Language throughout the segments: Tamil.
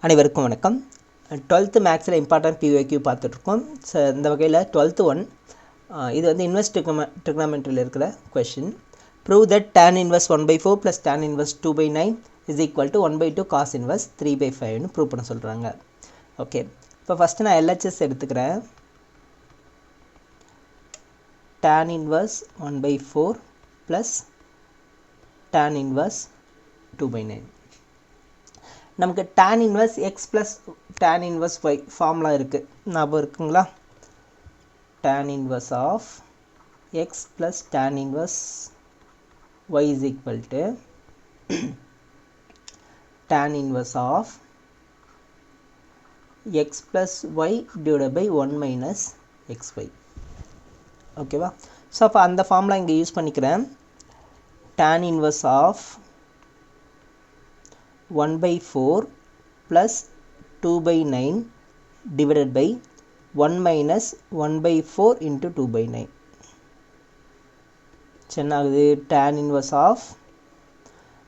அனைவருக்கும் வணக்கம். 12th மேக்ஸில் இம்பார்ட்டன்ட் PYQ பார்த்துட்ருக்கோம். இந்த வகையில் 12th ஒன் இது வந்து இன்வெர்ஸ் ட்ரிக்னாமெட்ரியில் இருக்கிற question. Prove that tan inverse 1/4 plus tan inverse 2/9 is equal to 1/2 cos inverse 3/5ன்னு ப்ரூவ் பண்ண சொல்கிறாங்க. ஓகே, இப்போ ஃபஸ்ட்டு நான் LHS எடுத்துக்கிறேன். tan inverse 1/4 plus tan inverse 2/9. நமக்கு tan inverse x plus tan inverse y formula இருக்குது, ஞாபகம் இருக்குங்களா? tan inverse of x plus tan inverse y is equal to tan inverse of x plus y divided by 1 minus xy. ஓகேவா? ஸோ அப்போ அந்த ஃபார்முலா இங்கே யூஸ் பண்ணிக்கிறேன். tan inverse of 1/4 plus 2/9 divided by 1 minus 1/4 into 2/9. சென்னாகுது tan inverse of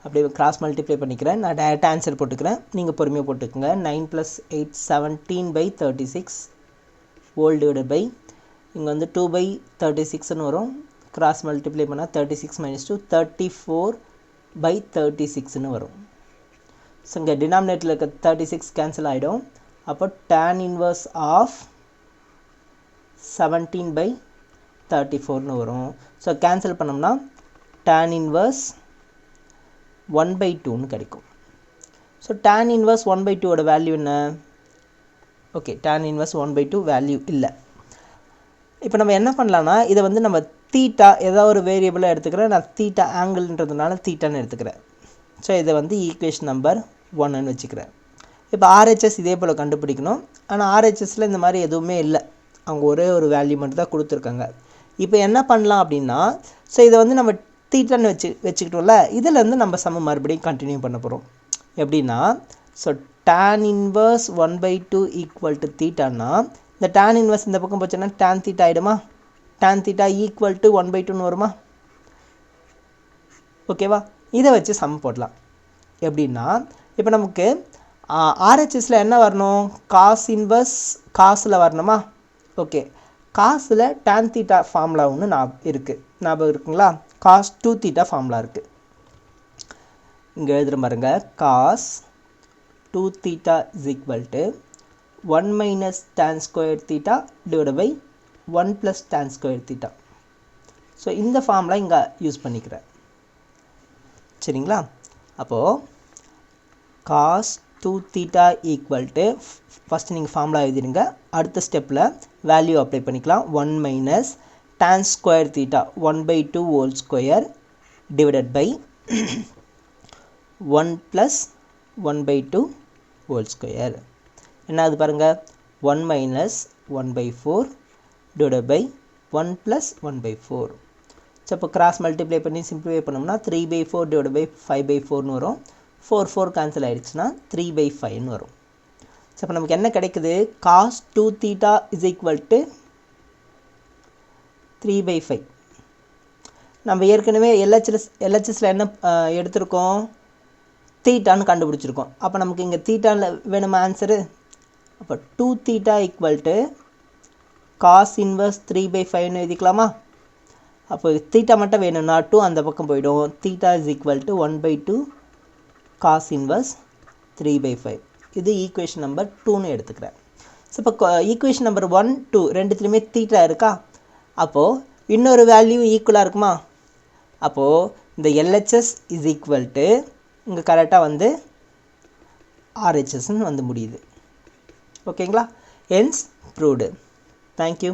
அப்படியே கிராஸ் மல்டிப்ளை பண்ணிக்கிறேன். நான் டேரெக்டாக ஆன்சர் போட்டுக்கிறேன், நீங்கள் பொறுமையாக போட்டுக்கோங்க. 9 + 8 17/36 ஹோல் டிவைடட் பை இங்கே வந்து 2/36ன்னு வரும். கிராஸ் மல்டிப்ளை பண்ணால் 36 - 2 34/36ன்னு வரும். ஸோ இங்கே டினாமினேட்டரில் இருக்க 36 கேன்சல் ஆகிடும். அப்போ tan இன்வர்ஸ் ஆஃப் 17/34ன்னு வரும். ஸோ கேன்சல் பண்ணோம்னா tan இன்வர்ஸ் 1/2ன்னு கிடைக்கும். ஸோ tan இன்வர்ஸ் 1/2ஓட வேல்யூ என்ன? ஓகே, tan இன்வர்ஸ் 1/2 வேல்யூ இல்லை. இப்போ நம்ம என்ன பண்ணலான்னா, இதை வந்து நம்ம தீட்டா ஏதாவது ஒரு வேரியபிளாக எடுத்துக்கிறேன். நான் தீட்டா ஆங்கிள்ன்றதுனால தீட்டான்னு எடுத்துக்கிறேன். ஸோ இதை வந்து ஈக்குவேஷன் நம்பர் 1ன்னு வச்சுக்கிறேன். இப்போ RHS இதே போல் கண்டுபிடிக்கணும். ஆனால் RHSல இந்த மாதிரி எதுவுமே இல்லை, அவங்க ஒரே ஒரு வேல்யூ மட்டும் தான் கொடுத்துருக்காங்க. இப்போ என்ன பண்ணலாம் அப்படின்னா, ஸோ இதை வந்து நம்ம தீட்டான்னு வச்சுக்கிட்டோம்ல, இதிலேருந்து நம்ம சம மறுபடியும் கண்டினியூ பண்ண போகிறோம். எப்படின்னா, so tan inverse 1/2 equal to தீட்டான்னா, இந்த tan இன்வர்ஸ் இந்த பக்கம் போச்சுன்னா tan தீட்டா ஆகிடுமா? tan தீட்டா ஈக்குவல் டு 1/2ன்னு வருமா? ஓகேவா? இதை வச்சு சம் போடலாம். எப்படின்னா, இப்போ நமக்கு RHSல என்ன வரணும்? காஸ் இன்வர்ஸ் காசில் வரணுமா? ஓகே, காசில் tan தீட்டா ஃபார்முலா ஒன்று இருக்குது, ஞாபகம் இருக்குங்களா? காஸ் 2 தீட்டா ஃபார்முலா இருக்குது. இங்கே எழுதுகிற பாருங்க, cos 2 theta is equal to 1 minus tan square theta divide by 1 plus tan square theta. So இந்த ஃபார்முலா இங்கே யூஸ் பண்ணிக்கிறேன். சரிங்களா? அப்போது cos 2 theta equal to, first நீங்கள் ஃபார்முலா எழுதிடுங்க. அடுத்த ஸ்டெப்பில் வேல்யூ அப்ளை பண்ணிக்கலாம். 1 minus tan square theta 1/2 whole square divided by 1 plus 1/2 whole square. என்ன அது பாருங்கள், 1 minus 1/4 divided by 1 plus 1/4. So இப்போ கிராஸ் மல்டிப்ளை பண்ணி சிம்பிளிஃபை பண்ணோம்னா 3/4 டிவைட் பை 5/4ன்னு வரும். 4 கேன்சல் ஆகிடுச்சுன்னா 3/5ன்னு வரும். ஸோ இப்போ நமக்கு என்ன கிடைக்குது? Cos 2 theta is equal to 3/5. நம்ம ஏற்கனவே LHSல என்ன எடுத்திருக்கோம்? தீட்டான்னு கண்டுபிடிச்சிருக்கோம். அப்போ நமக்கு இங்கே தீட்டாவில் வேணுமா ஆன்சரு? அப்போ 2 theta equal to cos inverse 3/5ன்னு எழுதிக்கலாமா? அப்போ தீட்டா மட்டும் வேணும்னா 2 அந்த பக்கம் போயிடும். Theta is equal to 1/2 cos inverse 3/5. இது ஈக்குவேஷன் நம்பர் 2ன்னு எடுத்துக்கிறேன். ஸோ இப்போ ஈக்குவேஷன் நம்பர் 1, 2 ரெண்டுத்துலேயுமே தீட்டா இருக்கா? அப்போது இன்னொரு வேல்யூ ஈக்குவலாக இருக்குமா? அப்போது இந்த LHS இஸ் ஈக்குவல் டு இங்கே கரெக்டாக வந்து RHSன்னு வந்து முடியுது. ஓகேங்களா? Hence proved. தேங்க்யூ.